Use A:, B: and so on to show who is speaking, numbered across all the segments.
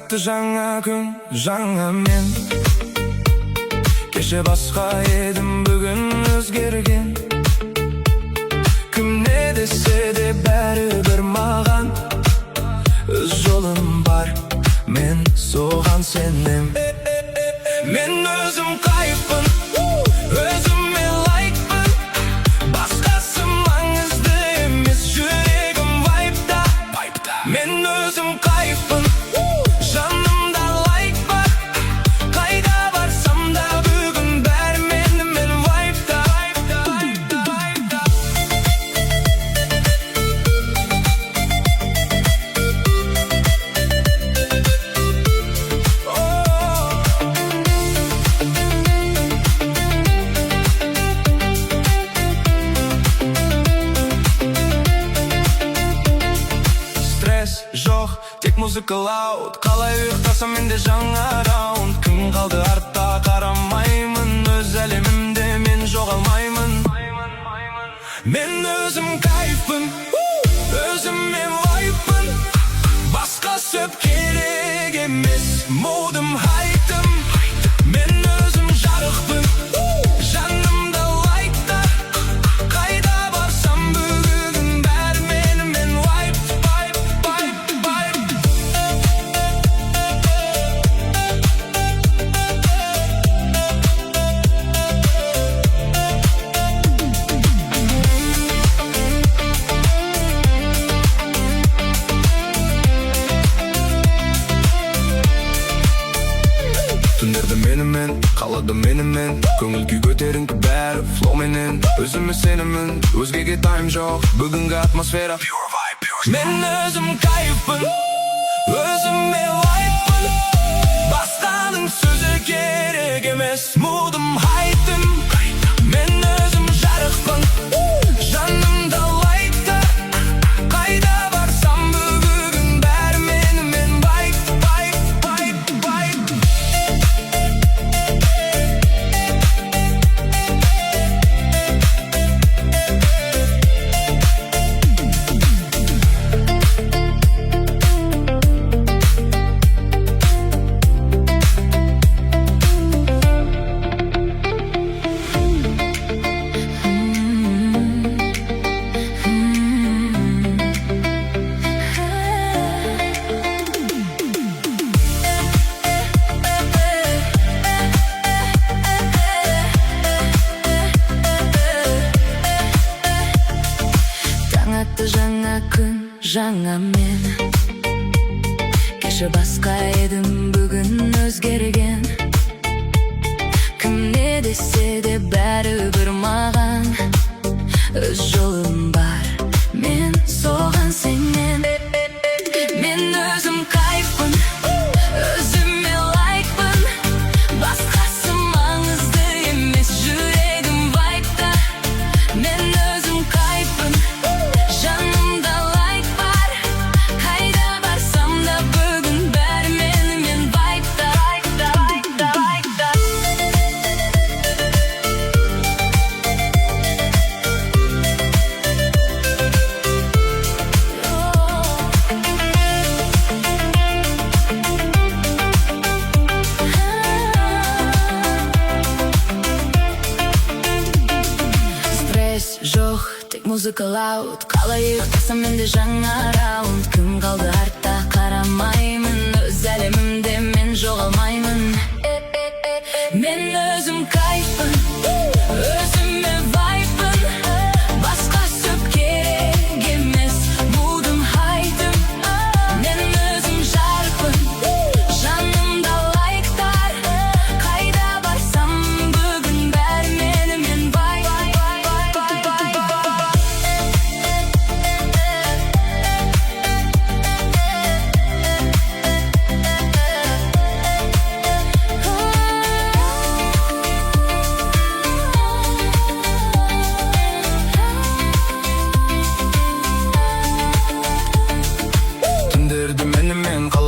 A: атты жаңа күн, жаңа мен. Кеше басқа едім, бүгін өзгерген. Кім не десе де бәрібір маған. Өз жолым бар, мен соған сенем. Мен өзім кайфпын, өзіме лайкпын. Басқасы маңызды емес, жүрегім вайпта. Мен өзім кайфпын, жанымда лайк бар. Қайда барсам да бүгін бәрі менімен вайпта. Стресс жоқ, тек музыка лауд. Қалай ұйықтасам менде жаңа раунд. Кім қалды артта қарамаймын, өз әлемімде мен жоғалмаймын. Мен өзім кайфпын, өзіме вайппын. Басқа сөп керек емес, модым хайптым. Мен өзім жарықпын, жанымда лайктар. Қайда барсам бүгін бәрі менімен вайп. Түндерді менімен, қалады менімен. Көңіл күй көтеріңкі бәрі флоуменен. Өзіме сенімін, өзгеге тайм жоқ. Бүгінгі атмосфера мен өзім кайфпын, өзіме лайкпын. Басқаның сөзі керек емес, мудым хайптым. Мен өзім жарықпын, жанымда лайктар. Қайда барсам бүгін бәрі менімен вайп.
B: Жаңа күн, жаңа мен. Кеше басқа едім, бүгін өзгерген. Кім не десе де бәрібір маған. Өз жолым бар, мен соған сенем. Мен өзім кайфпын, өзіме лайкпын. Басқасы маңызды емес, жүрегім вайпта. Мен өзім кайфпын, жанымда лайк бар. Қайда барсам да бүгін бәрі менімен вайпта. Стресс жоқ, тек музыка лауд. Қалай ұйықтасам менде жаңа раунд. Кім қалды артта қарамаймын, өз әлемімде мен жоғалмаймын. Мен өзім кайфпын, өзіме вайппын. Басқа сөп керек емес, мудым хайптым. Мен өзім жарықпын, жанымда лайктар. Қайда барсам бүгін бәрі менімен вайп.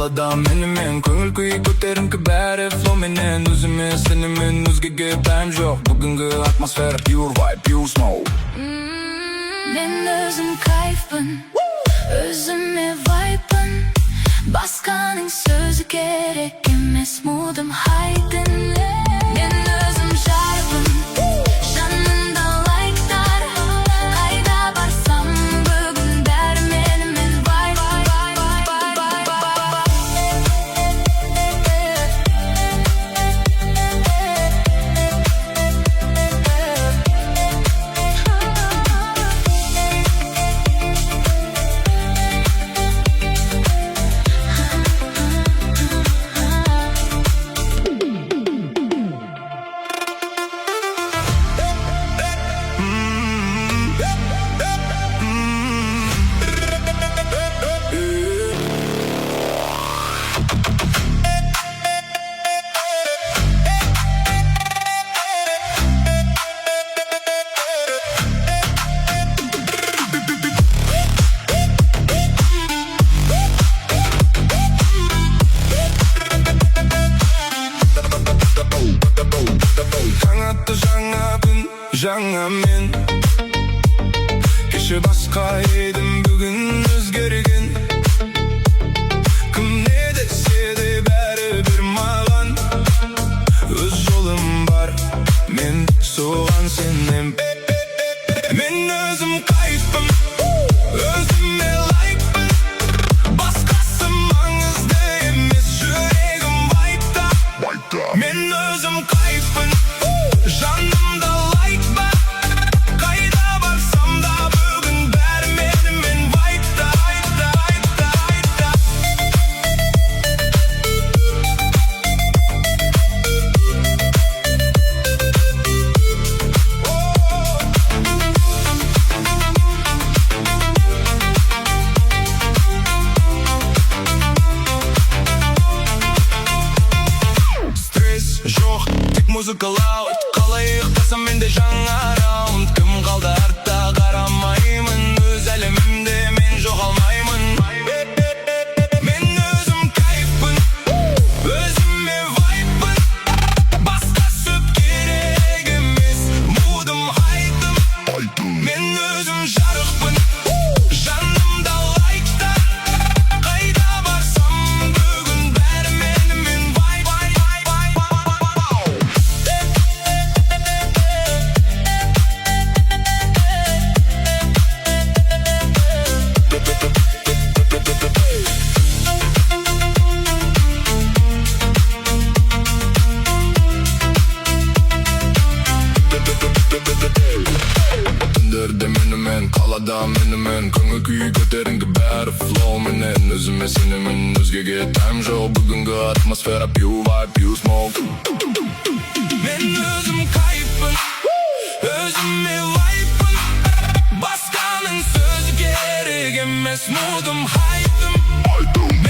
A: қалада менімен. Көңіл күй көтеріңкі бәрі флоуменен. Өзіме сенімін, өзгеге тайм жоқ. Бүгінгі атмосфера pure vibe, pure smoke.
B: Мен өзім кайфпын, өзіме вайппын. басқаның сөзі керек емес, мудым хайдынле. Мен өзім жарқын, жанымда лайктар, қайда барсам бүгін бәрі менімен вайб.
A: Таң атты жаңа күн, жаңа мен. Кеше басқа едім, бүгін өзгерген. Кім не десе де бәрі бір маған. Өз жолым бар, мен соған сенем. Мен өзім кайфпын, өзіме лайкпын. Басқасы маңызды емес, жүрегім вайбта. Мен өзім кайфпын, жанымда лайк бар. Қайда барсам да бүгін бәрі менімен вайбта. Стресс жоқ, тек музыка лауд. Қалай ұйықтасам менде жаңа раунд. Кім қалды артта қарамаймын, өз әлемімде мен жоғалмаймын. Мен өзім кайфпын, өзіме вайбпын. Басқа сөп керек емес, мудым айдым. Мен өзім жарықпын, жанымда лайктар. Қайда барсам бүгін бәрі менімен вайб. Түндерде менімен, қалада менімен. Көңіл күй көтеріңкі бәрі флоу менен. Өзіме сенемін, өзгеге тайм жоқ. Бүгінгі атмосфера пью вайб, пью смоук. Мен өзім кайфпын, өзіме лайкпын. Басқаның сөзі керек емес, мудым хайдым.